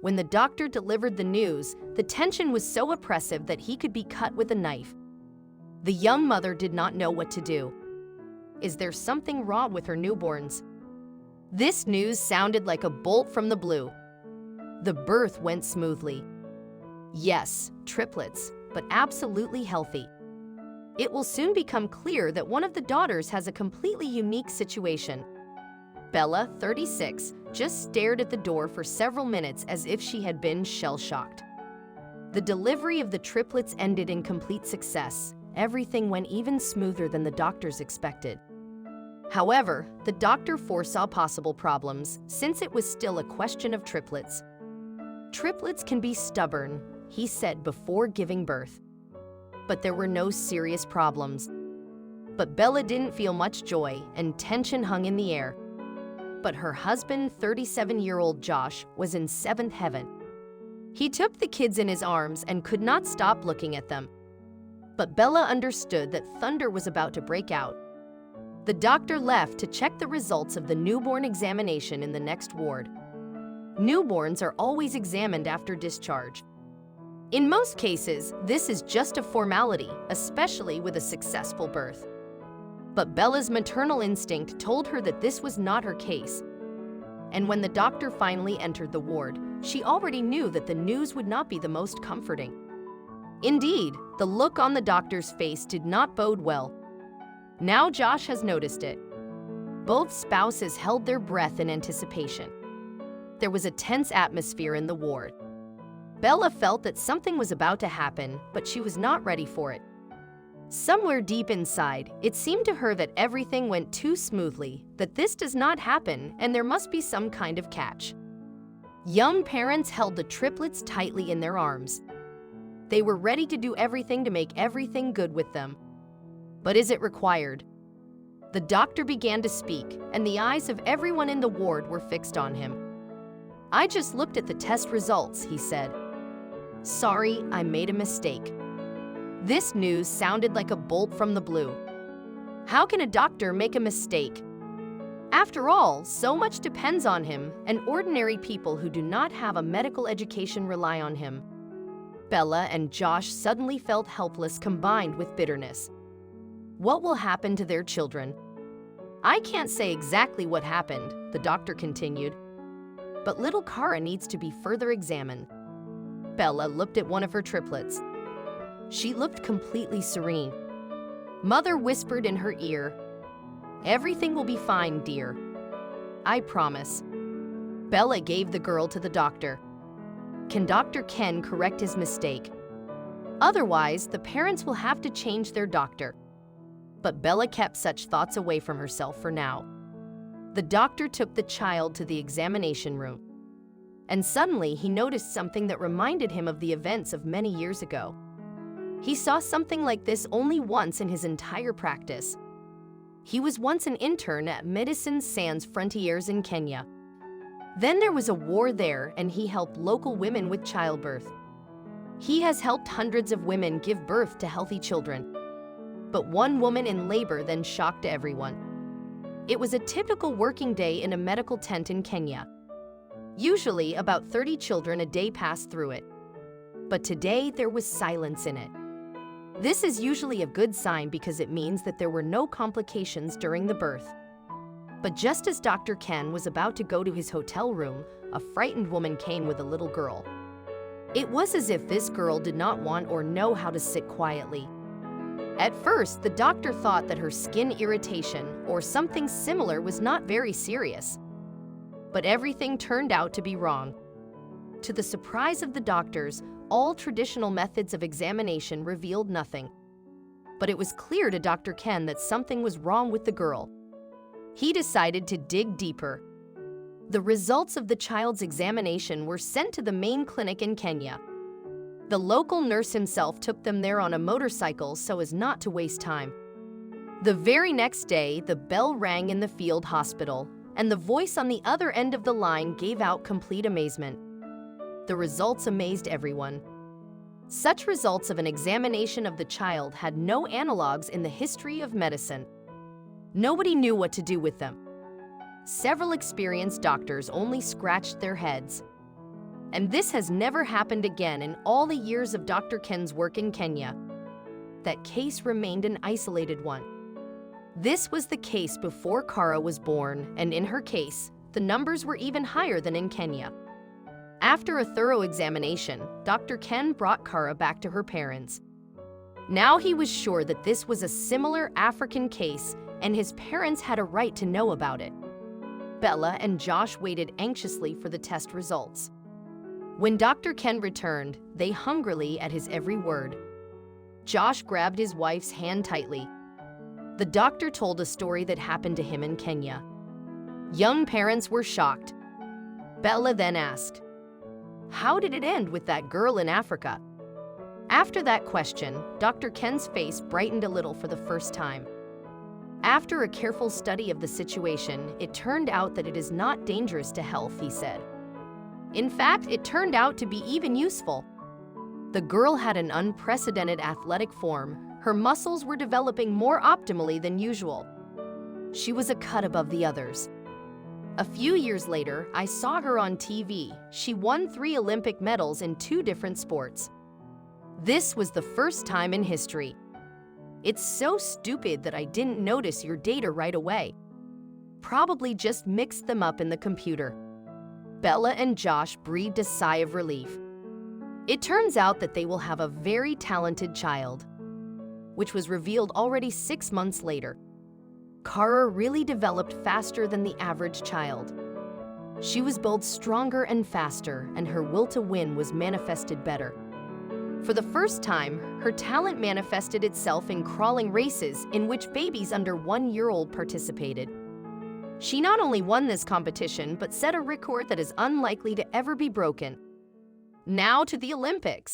When the doctor delivered the news, the tension was so oppressive that he could be cut with a knife. The young mother did not know what to do. Is there something wrong with her newborns? This news sounded like a bolt from the blue. The birth went smoothly. Yes, triplets, but absolutely healthy. It will soon become clear that one of the daughters has a completely unique situation. Bella, 36, just stared at the door for several minutes as if she had been shell-shocked. The delivery of the triplets ended in complete success. Everything went even smoother than the doctors expected. However, the doctor foresaw possible problems since it was still a question of triplets. Triplets can be stubborn, he said before giving birth. But there were no serious problems. But Bella didn't feel much joy, and tension hung in the air. But her husband, 37-year-old Josh, was in seventh heaven. He took the kids in his arms and could not stop looking at them. But Bella understood that thunder was about to break out. The doctor left to check the results of the newborn examination in the next ward. Newborns are always examined after discharge. In most cases, this is just a formality, especially with a successful birth. But Bella's maternal instinct told her that this was not her case. And when the doctor finally entered the ward, she already knew that the news would not be the most comforting. Indeed, the look on the doctor's face did not bode well. Now Josh has noticed it. Both spouses held their breath in anticipation. There was a tense atmosphere in the ward. Bella felt that something was about to happen, but she was not ready for it. Somewhere deep inside, it seemed to her that everything went too smoothly, that this does not happen, and there must be some kind of catch. Young parents held the triplets tightly in their arms. They were ready to do everything to make everything good with them. But is it required? The doctor began to speak, and the eyes of everyone in the ward were fixed on him. I just looked at the test results, he said. Sorry, I made a mistake. This news sounded like a bolt from the blue. How can a doctor make a mistake? After all, so much depends on him, and ordinary people who do not have a medical education rely on him. Bella and Josh suddenly felt helpless combined with bitterness. What will happen to their children? I can't say exactly what happened, the doctor continued. But little Kara needs to be further examined. Bella looked at one of her triplets. She looked completely serene. Mother whispered in her ear, "Everything will be fine, dear. I promise." Bella gave the girl to the doctor. Can Dr. Ken correct his mistake? Otherwise, the parents will have to change their doctor. But Bella kept such thoughts away from herself for now. The doctor took the child to the examination room. And suddenly, he noticed something that reminded him of the events of many years ago. He saw something like this only once in his entire practice. He was once an intern at Medicine Sans Frontiers in Kenya. Then there was a war there, and he helped local women with childbirth. He has helped hundreds of women give birth to healthy children. But one woman in labor then shocked everyone. It was a typical working day in a medical tent in Kenya. Usually, about 30 children a day passed through it. But today, there was silence in it. This is usually a good sign because it means that there were no complications during the birth. But just as Dr. Ken was about to go to his hotel room, a frightened woman came with a little girl. It was as if this girl did not want or know how to sit quietly. At first, the doctor thought that her skin irritation or something similar was not very serious. But everything turned out to be wrong. To the surprise of the doctors, all traditional methods of examination revealed nothing. But it was clear to Dr. Ken that something was wrong with the girl. He decided to dig deeper. The results of the child's examination were sent to the main clinic in Kenya. The local nurse himself took them there on a motorcycle so as not to waste time. The very next day, the bell rang in the field hospital, and the voice on the other end of the line gave out complete amazement. The results amazed everyone. Such results of an examination of the child had no analogs in the history of medicine. Nobody knew what to do with them. Several experienced doctors only scratched their heads. And this has never happened again in all the years of Dr. Ken's work in Kenya. That case remained an isolated one. This was the case before Kara was born, and in her case, the numbers were even higher than in Kenya. After a thorough examination, Dr. Ken brought Kara back to her parents. Now he was sure that this was a similar African case, and his parents had a right to know about it. Bella and Josh waited anxiously for the test results. When Dr. Ken returned, they hungrily at his every word. Josh grabbed his wife's hand tightly. The doctor told a story that happened to him in Kenya. Young parents were shocked. Bella then asked, "How did it end with that girl in Africa?" After that question, Dr. Ken's face brightened a little for the first time. After a careful study of the situation, it turned out that it is not dangerous to health, he said. In fact, it turned out to be even useful. The girl had an unprecedented athletic form. Her muscles were developing more optimally than usual. She was a cut above the others. A few years later, I saw her on TV. She won 3 Olympic medals in 2 different sports. This was the first time in history. It's so stupid that I didn't notice your data right away. Probably just mixed them up in the computer. Bella and Josh breathed a sigh of relief. It turns out that they will have a very talented child, which was revealed already 6 months later. Kara really developed faster than the average child. She was both stronger and faster, and her will to win was manifested better. For the first time, her talent manifested itself in crawling races in which babies under 1 year old participated. She not only won this competition, but set a record that is unlikely to ever be broken. Now to the Olympics.